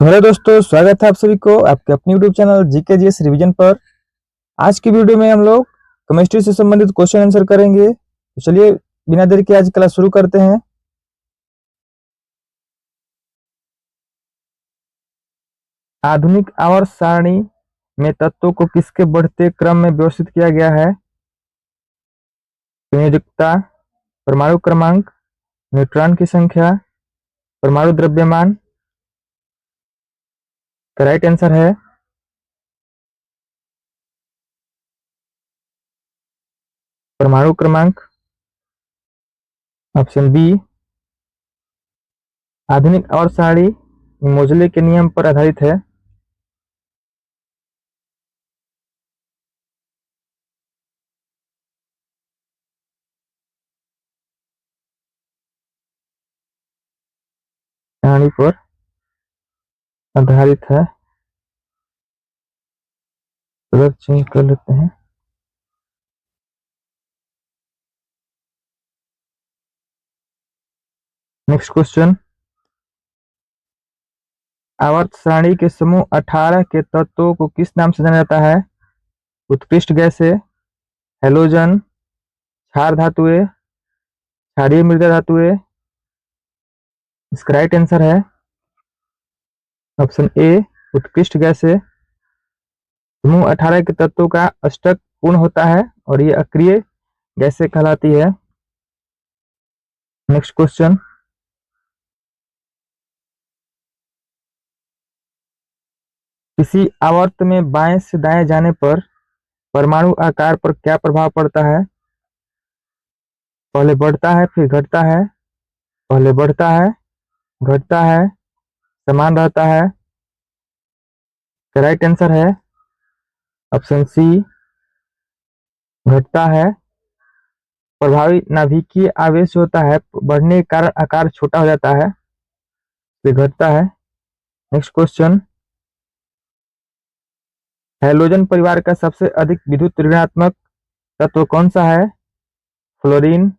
तो हेलो दोस्तों, स्वागत है आप सभी को आपके अपने YouTube channel GK GS revision पर। आज की वीडियो में हम लोग केमिस्ट्री से संबंधित क्वेश्चन आंसर करेंगे। तो चलिए बिना देर के आज क्लास शुरू करते हैं। आधुनिक आवर्त सारणी में तत्वों को किसके बढ़ते क्रम में व्यवस्थित किया गया है? संयोजकता, परमाणु क्रमांक, न्यूट्रॉन की संख्या, परमाणु द्रव्यमान। का राइट आंसर है परमाणु क्रमांक, ऑप्शन बी। आधुनिक आवर्त सारणी मोजले के नियम पर आधारित है। सारणी पर आधारित है। कलर चेंज कर लेते हैं। नेक्स्ट क्वेश्चन, आवर्त सारणी के समूह 18 के तत्वों को किस नाम से जाना जाता है? उत्कृष्ट गैसें, हैलोजन, क्षार धातुएं, क्षारीय मृदा धातुएं। इसका राइट आंसर है ऑप्शन ए, उत्कृष्ट गैसें। समूह 18 के तत्वों का अष्टक पूर्ण होता है और ये अक्रिय गैसें कहलाती है। नेक्स्ट क्वेश्चन, किसी आवर्त में बाएं से दाएं जाने पर परमाणु आकार पर क्या प्रभाव पड़ता है? पहले बढ़ता है फिर घटता है, पहले बढ़ता है, घटता है, समान रहता है। राइट आंसर है ऑप्शन सी, घटता है। प्रभावी नाभिकीय आवेश होता है, बढ़ने के कारण आकार छोटा हो जाता है, इसलिए घटता है। नेक्स्ट क्वेश्चन, हैलोजन परिवार का सबसे अधिक विद्युत ऋणात्मक तत्व कौन सा है? Fluorine,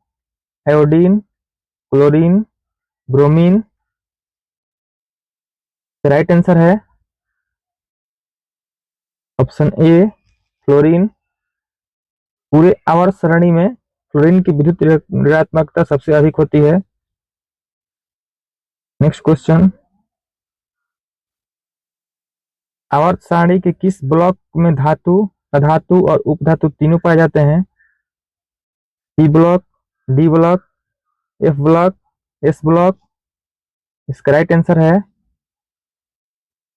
iodine, chlorine, bromine. Right answer है ऑप्शन ए, फ्लोरीन। पूरे आवर्त सरणी में फ्लोरीन की विद्युत ऋणात्मकता सबसे अधिक होती है। नेक्स्ट क्वेश्चन, आवर्त सारणी के किस ब्लॉक में धातु, अधातु और उपधातु तीनों पाए जाते हैं? C block, D block, F block, S block. इसका राइट आंसर है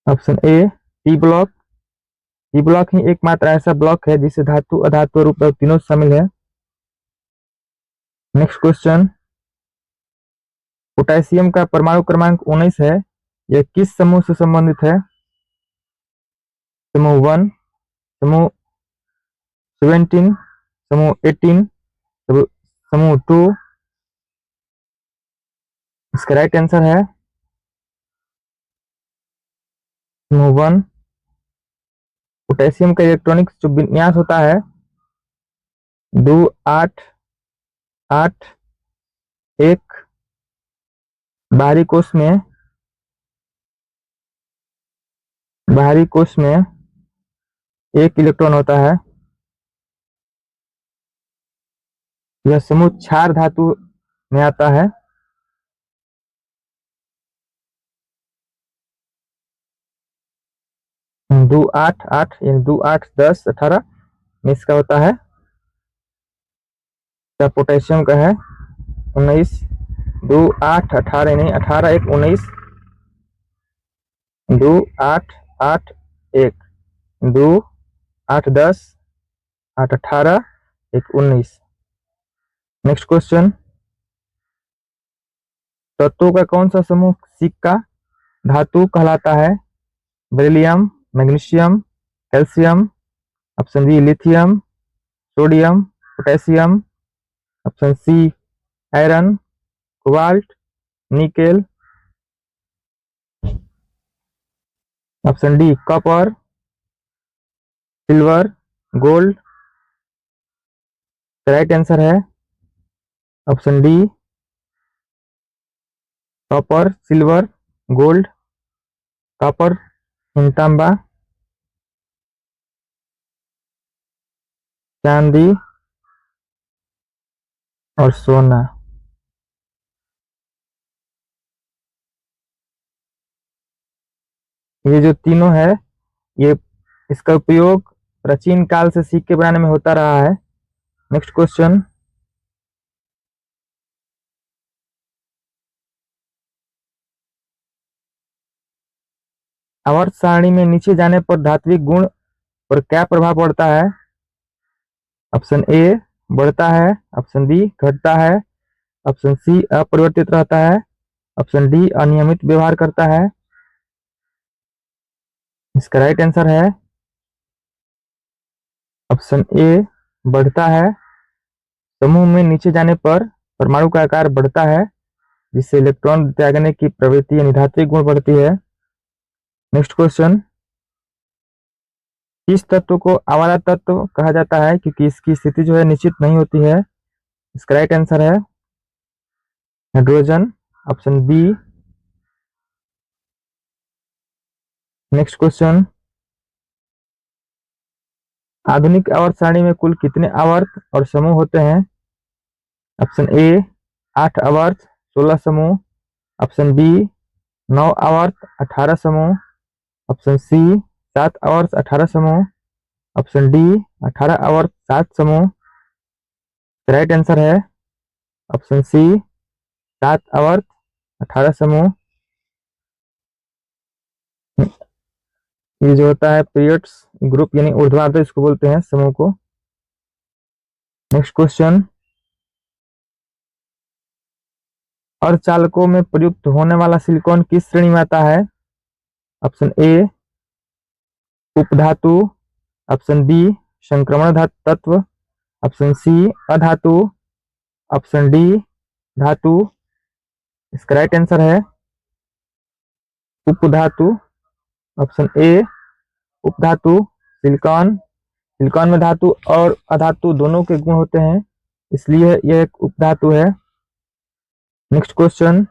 option A, T block. T block ही एकमात्र ऐसा ब्लॉक है जिसे धातु, अधातु और उपधातु तीनों शामिल है। नेक्स्ट क्वेश्चन, पोटेशियम का परमाणु क्रमांक 19 है, यह किस समूह से संबंधित है? समूह 1, समूह 17, समूह 18, समूह 2। इसका राइट आंसर है समूह 1। पोटेशियम का इलेक्ट्रॉनिक जो विन्यास होता है 2 8 8 1। बाहरी कोश में एक इलेक्ट्रॉन होता है। यह समूह क्षार धातु में आता है। 2 8 8 यानी 2 8 10 18 में इसका होता है। पोटेशियम का है 19, 2 8 18 नहीं, 18 1 19, 2 8 8 1, 2 8 10 8 18 1 19। नेक्स्ट क्वेश्चन, तत्वों का कौन सा समूह सिक्का धातु कहलाता है? Beryllium, magnesium, calcium. Option B, lithium, sodium, potassium. Option C, iron, cobalt, nickel. Option D, copper, silver, gold. Right answer है option D, copper, silver, gold. Copper, तांबा, चांदी और सोना। ये जो तीनों है, ये इसका उपयोग प्राचीन काल से सिक्के बनाने में होता रहा है। Next question. आवर्त सारणी में नीचे जाने पर धात्विक गुण पर क्या प्रभाव पड़ता है? ऑप्शन ए बढ़ता है, ऑप्शन बी घटता है, ऑप्शन सी अपरिवर्तित रहता है, ऑप्शन डी अनियमित व्यवहार करता है। इसका राइट आंसर है ऑप्शन ए बढ़ता है। समूह में नीचे जाने पर परमाणु का आकार बढ़ता है, जिससे इलेक्ट्रॉन त्यागने की प्रवृत्ति यानी धात्विक गुण बढ़ती है। Next question. किस तत्व को आवारा तत्व कहा जाता है क्योंकि इसकी स्थिति जो है निश्चित नहीं होती है? इसका राइट आंसर है hydrogen, option B. Next question. आधुनिक आवर्त सारणी में कुल कितने आवर्त और समूह होते हैं? ऑप्शन ए 8 आवर्त 16 समूह, ऑप्शन बी 9 आवर्त 18 समूह, ऑप्शन सी 7 आवर्त 18 समूह, ऑप्शन डी 18 आवर्त 7 समूह। राइट आंसर है ऑप्शन सी 7 आवर्त 18 समूह। ये जो होता है पीरियड्स ग्रुप यानी ऊर्ध्वाधर, इसको बोलते हैं समूह को। Next question. अर्धचालकों में प्रयुक्त होने वाला सिलिकॉन किस श्रेणी में आता है? ऑप्शन ए उपधातु, ऑप्शन बी संक्रमण तत्व, ऑप्शन सी अधातु, ऑप्शन डी धातु। इसका राइट आंसर है उपधातु, ऑप्शन ए उपधातु। सिलिकॉन सिलिकॉन में धातु और अधातु दोनों के गुण होते हैं, इसलिए यह एक उपधातु है। Next question.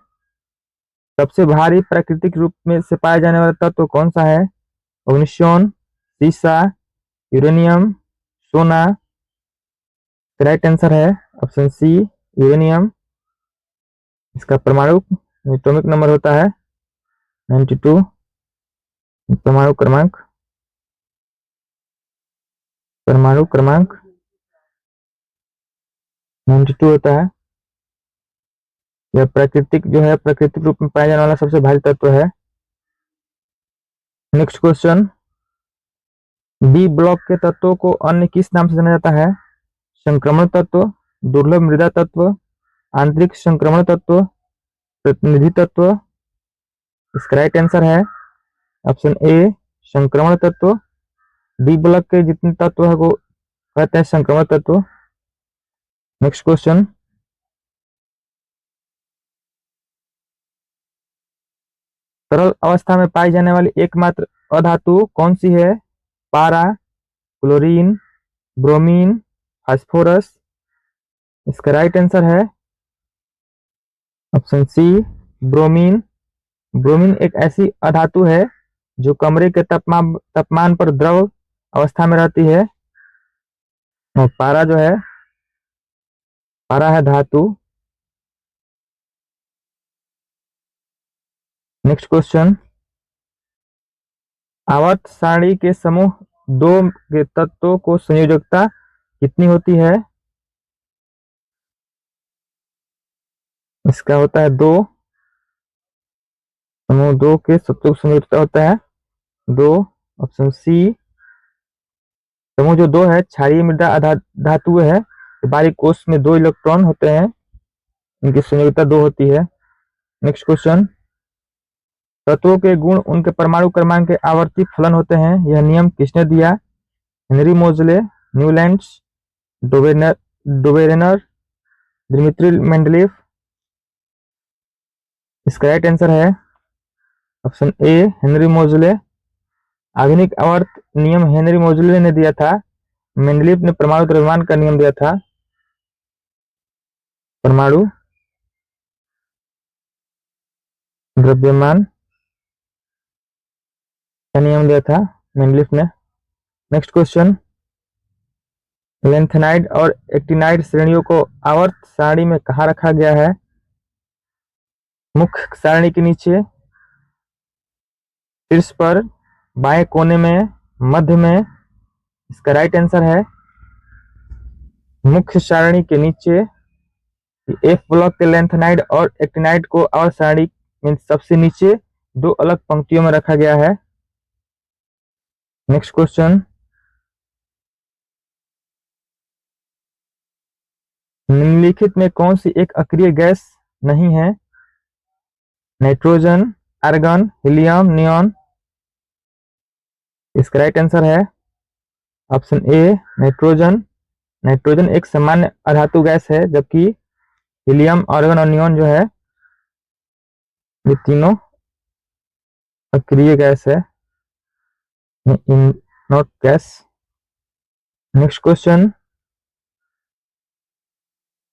सबसे भारी प्राकृतिक रूप में से पाया जाने वाला तत्व कौन सा है? मैग्नीशियम, सीसा, यूरेनियम, सोना। राइट आंसर है ऑप्शन सी यूरेनियम। इसका परमाणु एटॉमिक नंबर होता है 92, परमाणु क्रमांक 92 होता है। यह प्राकृतिक जो है प्राकृतिक रूप में पाया जाने वाला सबसे भारी तत्व है। Next question. बी ब्लॉक के तत्वों को अन्य किस नाम से जाना जाता है? संक्रमण तत्व, दुर्लभ मृदा तत्व, आंतरिक संक्रमण तत्व, प्रतिनिधि तत्व। इसका राइट आंसर है ऑप्शन ए संक्रमण तत्व। डी ब्लॉक के जितने तत्व है वो कहते हैं संक्रमण तत्व। Next question. तरल अवस्था में पाई जाने वाली एकमात्र अधातु कौन सी है? पारा, क्लोरीन, ब्रोमीन, फास्फोरस। इसका राइट आंसर है ऑप्शन सी ब्रोमीन। ब्रोमीन एक ऐसी अधातु है जो कमरे के तापमान पर द्रव अवस्था में रहती है। और पारा है धातु। Next question. आवर्त सारणी के समूह दो के तत्वों को संयोजकता कितनी होती है? इसका होता है 2। समूह 2 के तत्वों को संयोजकता होता है 2। Option C. समूह जो 2 है क्षारीय मृदा धातु है, बारीक कोष में 2 इलेक्ट्रॉन होते हैं, इनकी संयोजकता 2 होती है। Next question. तत्वों के गुण उनके परमाणु क्रमांक के आवर्ती फलन होते हैं, यह नियम किसने दिया? हेनरी मोजले, न्यूलैंड्स, डोबेरेनर, दिमित्री मेंडलीव। इसका राइट आंसर है ऑप्शन ए हेनरी मोजले। आधुनिक आवर्त नियम हेनरी मोजले ने दिया था, मेंडलीव ने परमाणु द्रव्यमान का नियम दिया था। परमाणु द्रव्यमान का नियम दिया था मेंडलीफ ने। नेक्स्ट क्वेश्चन, लेंथेनाइड और एक्टिनाइड श्रेणियों को आवर्त सारणी में कहाँ रखा गया है? मुख्य सारणी के नीचे, शीर्ष पर, बाएं कोने में, मध्य में। इसका राइट आंसर है मुख्य सारणी के नीचे। एफ ब्लॉक के लेंथेनाइड और एक्टिनाइड को आवर्त सारणी में सबसे नीचे दो अलग पंक्तियों में रखा गया है। नेक्स्ट क्वेश्चन, निम्नलिखित में कौन सी एक अक्रिय गैस नहीं है? Nitrogen, argon, helium, neon. इसका राइट आंसर है ऑप्शन ए नाइट्रोजन। नाइट्रोजन एक सामान्य अधातु गैस है, जबकि हीलियम, आर्गन और नियॉन जो है ये तीनों अक्रिय गैस है, in not gas. Next question,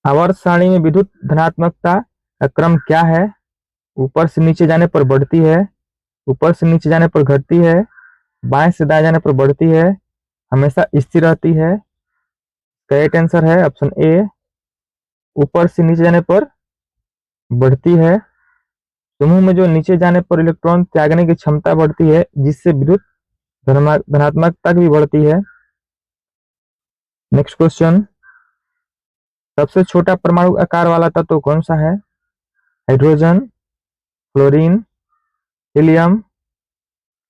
आवर्त सारणी में विद्युत धनात्मकता का क्रम क्या है? ऊपर से नीचे जाने पर बढ़ती है, ऊपर से नीचे जाने पर घटती है, बाएं से दाएं जाने पर बढ़ती है, हमेशा स्थिर रहती है। करेक्ट आंसर है ऑप्शन ए ऊपर से नीचे जाने पर बढ़ती है। समूह में जो नीचे जाने पर इलेक्ट्रॉन त्यागने की क्षमता बढ़ती है, जिससे विद्युत धनात्मकता भी बढ़ती है। नेक्स्ट क्वेश्चन, सबसे छोटा परमाणु आकार वाला तत्व कौन सा है? Hydrogen, chlorine, helium,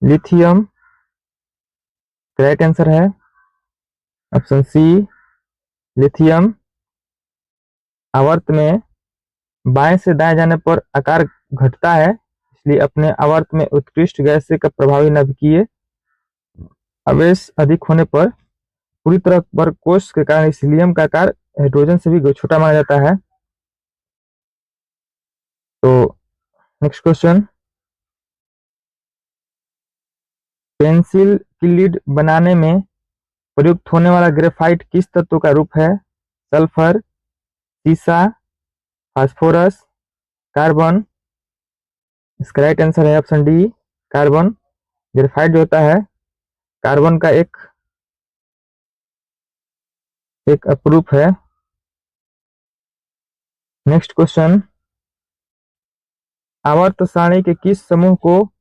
lithium. Correct answer है ऑप्शन सी लिथियम। आवर्त में बाएं से दाएं जाने पर आकार घटता है, इसलिए अपने आवर्त में उत्कृष्ट गैस का प्रभावी नाभिकीय आवेश अधिक होने पर पूरी तरह पर कोष के कारण इस हीलियम का आकार हाइड्रोजन से भी छोटा माना जाता है। तो नेक्स्ट क्वेश्चन, पेंसिल की लीड बनाने में प्रयुक्त होने वाला ग्रेफाइट किस तत्व का रूप है? सल्फर, सीसा, फास्फोरस, कार्बन। इसका राइट आंसर है ऑप्शन डी कार्बन। ग्रेफाइट जो होता है कार्बन का एक अपरूप है। नेक्स्ट क्वेश्चन, आवर्त सारणी के किस समूह को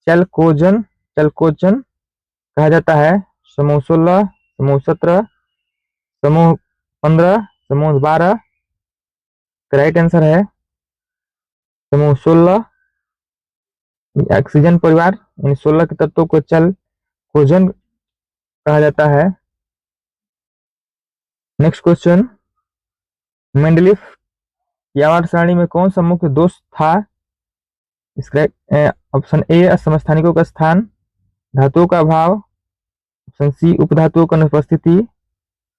चैल्कोजन चैल्कोजन कहा जाता है? समूह 16, समूह 17, समूह 15, समूह 12। राइट आंसर है समूह 16। ऑक्सीजन परिवार इन 16 के तत्वों को चैल्कोजन कहा जाता है। नेक्स्ट क्वेश्चन, मेंडलीफ की आवर्त सारणी में कौन सा मुख्य दोष था? इसका ऑप्शन ए असमस्थानिकों का स्थान, धातुओं का अभाव, ऑप्शन सी उपधातुओं की अनुपस्थिति,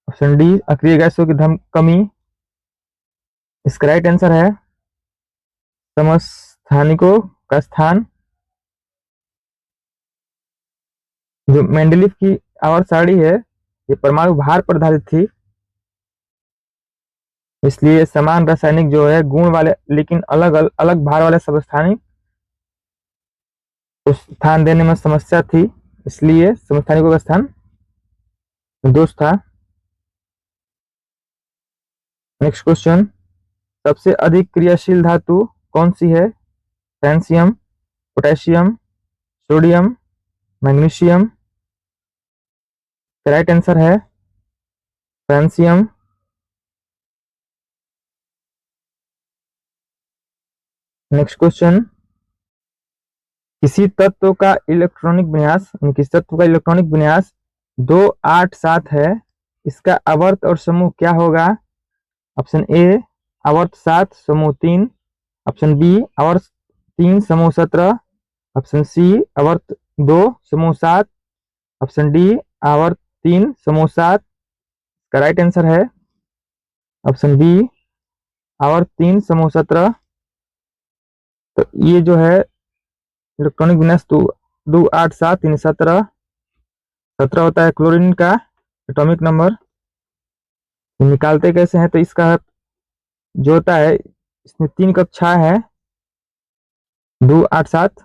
ऑप्शन डी अक्रिय गैसों की कमी। इसका राइट आंसर है समस्थानिकों का स्थान। जो मेंडलीफ की आवर्त सारणी है ये परमाणु भार पर आधारित थी, इसलिए समान रासायनिक जो है गुण वाले लेकिन अलग अलग भार वाले समस्थानिक को स्थान देने में समस्या थी, इसलिए समस्थानिकों का स्थान दोष था। नेक्स्ट क्वेश्चन, सबसे अधिक क्रियाशील धातु कौन सी है? Francium, potassium, sodium, magnesium. Right answer है फ्रांसियम। नेक्स्ट क्वेश्चन, किसी तत्व का इलेक्ट्रॉनिक विन्यास 287 है, इसका आवर्त और समूह क्या होगा? ऑप्शन ए आवर्त 7 समूह 3, ऑप्शन बी आवर्त 3 समूह 17, ऑप्शन सी आवर्त 2 समूह 7, ऑप्शन डी आवर्त 3 समूह 7। का राइट आंसर है ऑप्शन बी आवर्त 3 समूह 17। तो ये जो है इलेक्ट्रॉनिक विन्यास 287 यानी 17 होता है क्लोरीन का एटॉमिक नंबर। निकालते कैसे हैं? तो इसका जो होता है इसमें 3 कक्षा है 287।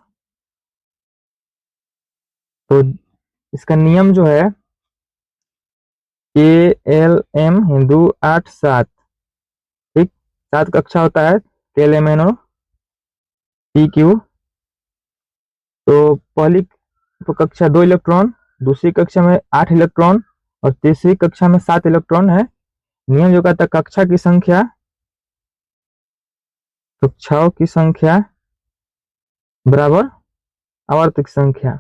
तो इसका नियम जो है KLM हिंदू 8-7, ठीक, 7 कक्षा होता है KLMNO PQ। तो पहली तो कक्षा 2 इलेक्ट्रॉन, दूसरी कक्षा में 8 इलेक्ट्रॉन और तीसरी कक्षा में 7 इलेक्ट्रॉन है। नियम जो कहता है कक्षाओं की संख्या बराबर आवर्त की संख्या।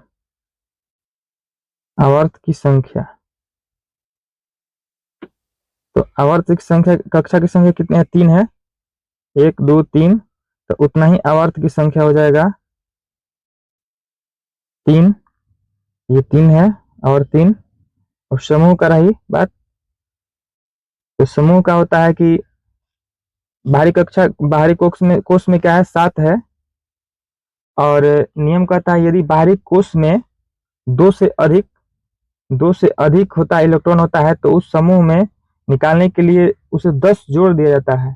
तो आवर्त की संख्या, कक्षा की संख्या कितने हैं? 3 है, 1 2 3, तो उतना ही आवर्त की संख्या हो जाएगा 3। ये 3 है और 3। और समूह का रही बात, तो समूह का होता है कि बाहरी कोष में क्या है? 7 है। और नियम कहता है यदि बाहरी कोष में दो से अधिक होता है इलेक्ट्रॉन होता है तो उस समूह में निकालने के लिए उसे 10 जोड़ दिया जाता है।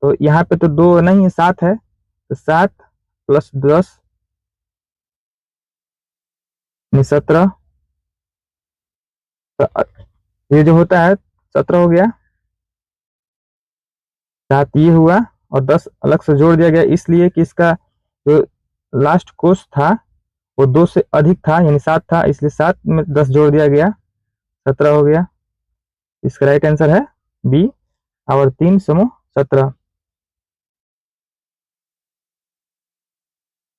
तो यहाँ पे तो 2 नहीं है, 7 है, तो 7 + 10 17। तो ये जो होता है 17 हो गया, 7 ये हुआ और 10 अलग से जोड़ दिया गया, इसलिए कि इसका जो लास्ट कोष था वो 2 से अधिक था, यानी 7 था, इसलिए 7 में 10 जोड़ दिया गया, 17 हो गया। इसका राइट आंसर है बी, और 3 समूह 17।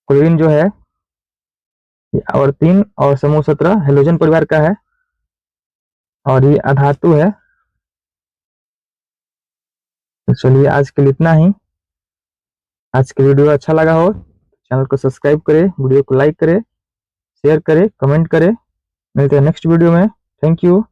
क्लोरीन जो है ये और 3 और समूह 17 हेलोजन परिवार का है और ये अधातु है। तो चलिए आज के लिए इतना ही। आज के वीडियो अच्छा लगा हो चैनल को सब्सक्राइब करें, वीडियो को लाइक करें, शेयर करें, कमेंट करें। मिलते हैं नेक्स्ट वीडियो में। Thank you.